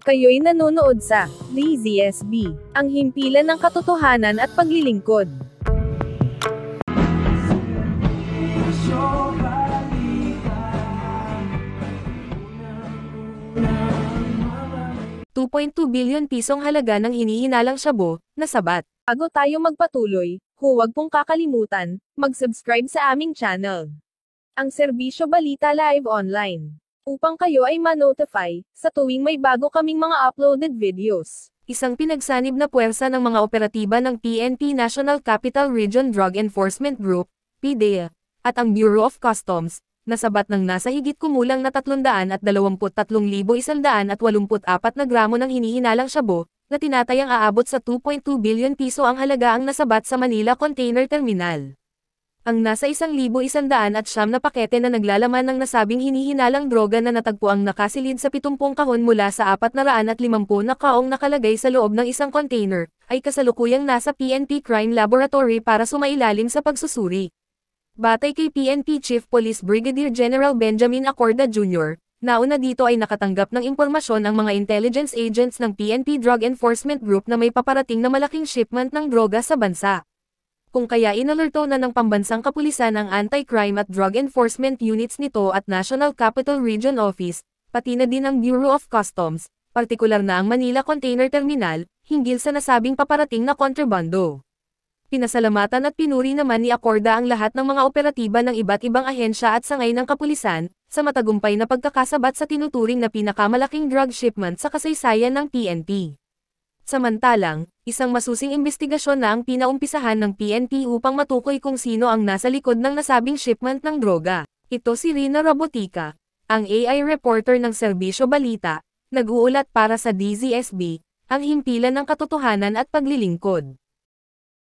Kayo'y nanonood sa DZSB, ang himpilan ng katotohanan at paglilingkod. ₱2.2 billion halaga ng hinihinalang shabu na sabat. Bago tayo magpatuloy, huwag pong kakalimutan, mag-subscribe sa aming channel. Ang Serbisyo Balita Live Online. Upang kayo ay ma-notify sa tuwing may bago kaming mga uploaded videos. Isang pinagsanib na puwersa ng mga operatiba ng PNP National Capital Region Drug Enforcement Group, PDEA, at ang Bureau of Customs, nasabat ng nasa higit kumulang na 323,184 na gramo ng hinihinalang shabu, na tinatayang aabot sa ₱2.2 billion ang halaga ang nasabat sa Manila Container Terminal. Ang nasa 1,100 na pakete na naglalaman ng nasabing hinihinalang droga na natagpuang nakasilid sa 70 kahon mula sa 450 na kaong nakalagay sa loob ng isang container, ay kasalukuyang nasa PNP Crime Laboratory para sumailalim sa pagsusuri. Batay kay PNP Chief Police Brigadier General Benjamin Acorda Jr., nauna dito ay nakatanggap ng impormasyon ang mga intelligence agents ng PNP Drug Enforcement Group na may paparating na malaking shipment ng droga sa bansa. Kung kaya inalerto na ng pambansang kapulisan ang anti-crime at drug enforcement units nito at National Capital Region Office, pati na din ang Bureau of Customs, partikular na ang Manila Container Terminal, hinggil sa nasabing paparating na kontrabando. Pinasalamatan at pinuri naman ni Acorda ang lahat ng mga operatiba ng iba't ibang ahensya at sangay ng kapulisan, sa matagumpay na pagkakasabat sa tinuturing na pinakamalaking drug shipment sa kasaysayan ng PNP. Samantalang, isang masusing imbestigasyon na ang pinaumpisahan ng PNP upang matukoy kung sino ang nasa likod ng nasabing shipment ng droga. Ito si Rina Rabotica, ang AI reporter ng Serbisyo Balita, nag-uulat para sa DZSB, ang himpilan ng katotohanan at paglilingkod.